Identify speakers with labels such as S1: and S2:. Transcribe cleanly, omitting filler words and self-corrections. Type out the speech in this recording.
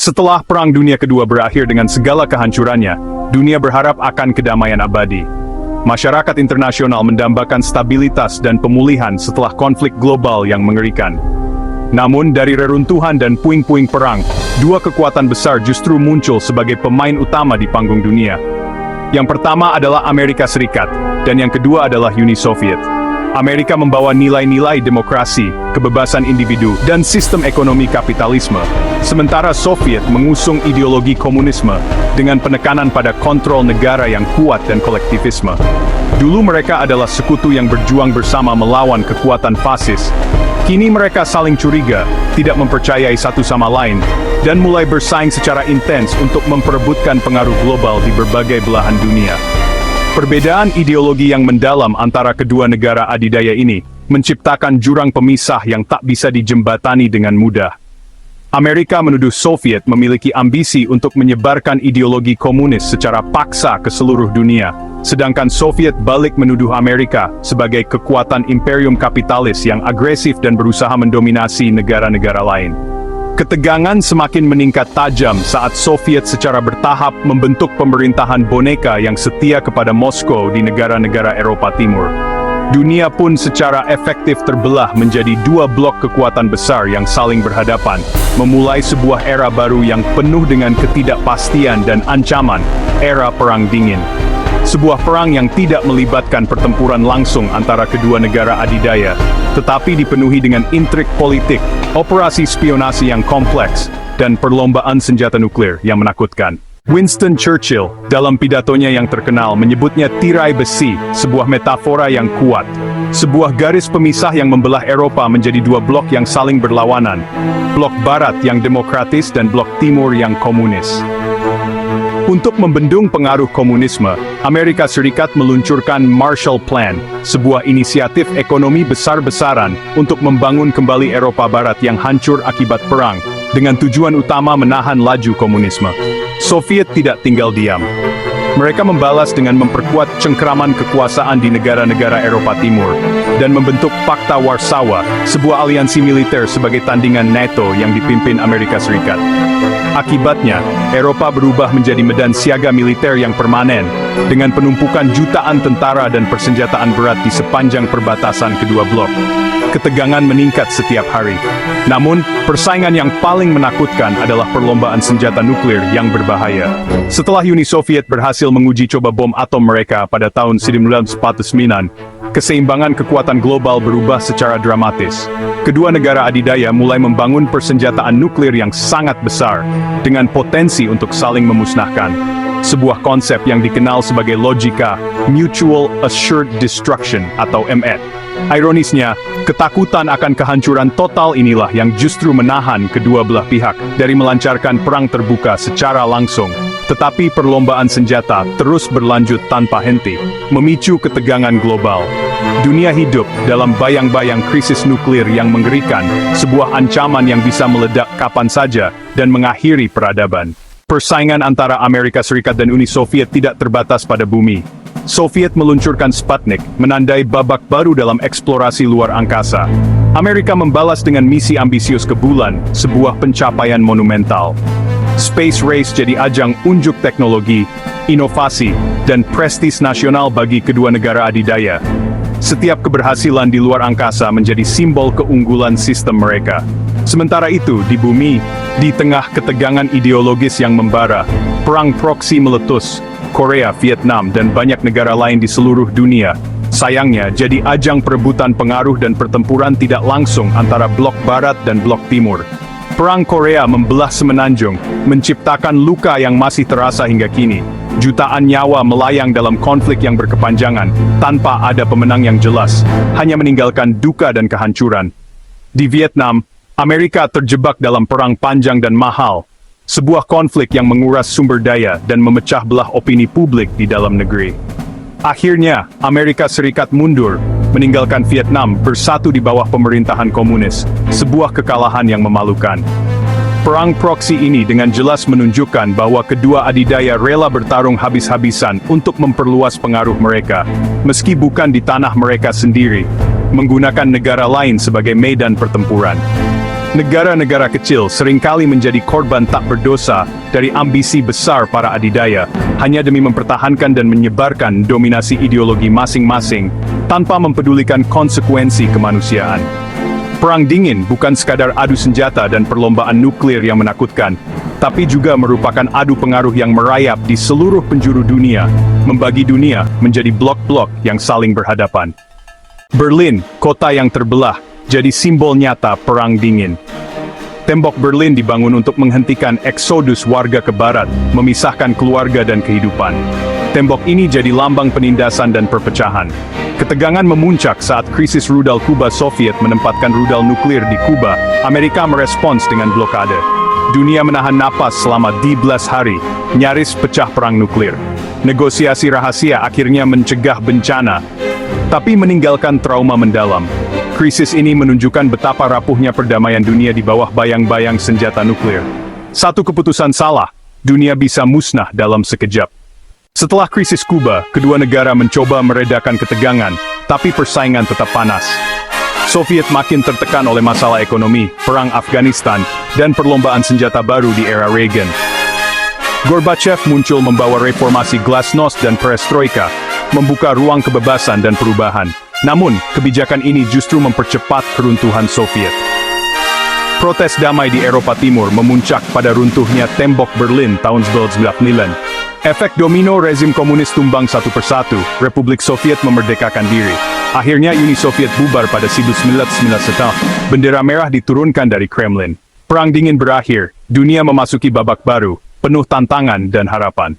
S1: Setelah Perang Dunia Kedua berakhir dengan segala kehancurannya, dunia berharap akan kedamaian abadi. Masyarakat internasional mendambakan stabilitas dan pemulihan setelah konflik global yang mengerikan. Namun dari reruntuhan dan puing-puing perang, dua kekuatan besar justru muncul sebagai pemain utama di panggung dunia. Yang pertama adalah Amerika Serikat, dan yang kedua adalah Uni Soviet. Amerika membawa nilai-nilai demokrasi, kebebasan individu, dan sistem ekonomi kapitalisme. Sementara Soviet mengusung ideologi komunisme dengan penekanan pada kontrol negara yang kuat dan kolektivisme. Dulu mereka adalah sekutu yang berjuang bersama melawan kekuatan fasis. Kini mereka saling curiga, tidak mempercayai satu sama lain, dan mulai bersaing secara intens untuk memperebutkan pengaruh global di berbagai belahan dunia. Perbedaan ideologi yang mendalam antara kedua negara adidaya ini menciptakan jurang pemisah yang tak bisa dijembatani dengan mudah. Amerika menuduh Soviet memiliki ambisi untuk menyebarkan ideologi komunis secara paksa ke seluruh dunia, sedangkan Soviet balik menuduh Amerika sebagai kekuatan imperium kapitalis yang agresif dan berusaha mendominasi negara-negara lain. Ketegangan semakin meningkat tajam saat Soviet secara bertahap membentuk pemerintahan boneka yang setia kepada Moskow di negara-negara Eropa Timur. Dunia pun secara efektif terbelah menjadi dua blok kekuatan besar yang saling berhadapan, memulai sebuah era baru yang penuh dengan ketidakpastian dan ancaman, era Perang Dingin. Sebuah perang yang tidak melibatkan pertempuran langsung antara kedua negara adidaya, tetapi dipenuhi dengan intrik politik, operasi spionasi yang kompleks, dan perlombaan senjata nuklir yang menakutkan. Winston Churchill, dalam pidatonya yang terkenal menyebutnya tirai besi, sebuah metafora yang kuat. Sebuah garis pemisah yang membelah Eropa menjadi dua blok yang saling berlawanan. Blok Barat yang demokratis dan blok Timur yang komunis. Untuk membendung pengaruh komunisme, Amerika Serikat meluncurkan Marshall Plan, sebuah inisiatif ekonomi besar-besaran untuk membangun kembali Eropa Barat yang hancur akibat perang, dengan tujuan utama menahan laju komunisme. Soviet tidak tinggal diam. Mereka membalas dengan memperkuat cengkeraman kekuasaan di negara-negara Eropa Timur, dan membentuk Pakta Warsawa, sebuah aliansi militer sebagai tandingan NATO yang dipimpin Amerika Serikat. Akibatnya, Eropa berubah menjadi medan siaga militer yang permanen, dengan penumpukan jutaan tentara dan persenjataan berat di sepanjang perbatasan kedua blok. Ketegangan meningkat setiap hari. Namun, persaingan yang paling menakutkan adalah perlombaan senjata nuklir yang berbahaya. Setelah Uni Soviet berhasil menguji coba bom atom mereka pada tahun 1949, keseimbangan kekuatan global berubah secara dramatis. Kedua negara adidaya mulai membangun persenjataan nuklir yang sangat besar, dengan potensi untuk saling memusnahkan. Sebuah konsep yang dikenal sebagai logika Mutual Assured Destruction atau MED. Ironisnya, ketakutan akan kehancuran total inilah yang justru menahan kedua belah pihak dari melancarkan perang terbuka secara langsung. Tetapi perlombaan senjata terus berlanjut tanpa henti, memicu ketegangan global. Dunia hidup dalam bayang-bayang krisis nuklir yang mengerikan, sebuah ancaman yang bisa meledak kapan saja dan mengakhiri peradaban. Persaingan antara Amerika Serikat dan Uni Soviet tidak terbatas pada bumi. Soviet meluncurkan Sputnik, menandai babak baru dalam eksplorasi luar angkasa. Amerika membalas dengan misi ambisius ke bulan, sebuah pencapaian monumental. Space Race jadi ajang unjuk teknologi, inovasi, dan prestis nasional bagi kedua negara adidaya. Setiap keberhasilan di luar angkasa menjadi simbol keunggulan sistem mereka. Sementara itu, di bumi, di tengah ketegangan ideologis yang membara, perang proksi meletus. Korea, Vietnam, dan banyak negara lain di seluruh dunia, sayangnya jadi ajang perebutan pengaruh dan pertempuran tidak langsung antara blok Barat dan blok Timur. Perang Korea membelah semenanjung, menciptakan luka yang masih terasa hingga kini. Jutaan nyawa melayang dalam konflik yang berkepanjangan, tanpa ada pemenang yang jelas, hanya meninggalkan duka dan kehancuran. Di Vietnam, Amerika terjebak dalam perang panjang dan mahal, sebuah konflik yang menguras sumber daya dan memecah belah opini publik di dalam negeri. Akhirnya, Amerika Serikat mundur, meninggalkan Vietnam bersatu di bawah pemerintahan komunis, sebuah kekalahan yang memalukan. Perang proksi ini dengan jelas menunjukkan bahwa kedua adidaya rela bertarung habis-habisan untuk memperluas pengaruh mereka, meski bukan di tanah mereka sendiri, menggunakan negara lain sebagai medan pertempuran. Negara-negara kecil seringkali menjadi korban tak berdosa dari ambisi besar para adidaya, hanya demi mempertahankan dan menyebarkan dominasi ideologi masing-masing, tanpa mempedulikan konsekuensi kemanusiaan. Perang dingin bukan sekadar adu senjata dan perlombaan nuklir yang menakutkan, tapi juga merupakan adu pengaruh yang merayap di seluruh penjuru dunia, membagi dunia menjadi blok-blok yang saling berhadapan. Berlin, kota yang terbelah, jadi simbol nyata Perang Dingin. Tembok Berlin dibangun untuk menghentikan eksodus warga ke barat, memisahkan keluarga dan kehidupan. Tembok ini jadi lambang penindasan dan perpecahan. Ketegangan memuncak saat krisis rudal Kuba Soviet menempatkan rudal nuklir di Kuba. Amerika merespons dengan blokade. Dunia menahan napas selama 12 hari, nyaris pecah perang nuklir. Negosiasi rahasia akhirnya mencegah bencana, tapi meninggalkan trauma mendalam. Krisis ini menunjukkan betapa rapuhnya perdamaian dunia di bawah bayang-bayang senjata nuklir. Satu keputusan salah, dunia bisa musnah dalam sekejap. Setelah krisis Kuba, kedua negara mencoba meredakan ketegangan, tapi persaingan tetap panas. Soviet makin tertekan oleh masalah ekonomi, perang Afghanistan, dan perlombaan senjata baru di era Reagan. Gorbachev muncul membawa reformasi glasnost dan perestroika, membuka ruang kebebasan dan perubahan. Namun, kebijakan ini justru mempercepat keruntuhan Soviet. Protes damai di Eropa Timur memuncak pada runtuhnya tembok Berlin tahun 1989. Efek domino rezim komunis tumbang satu persatu, Republik Soviet memerdekakan diri. Akhirnya Uni Soviet bubar pada 1991. Bendera merah diturunkan dari Kremlin. Perang dingin berakhir, dunia memasuki babak baru, penuh tantangan dan harapan.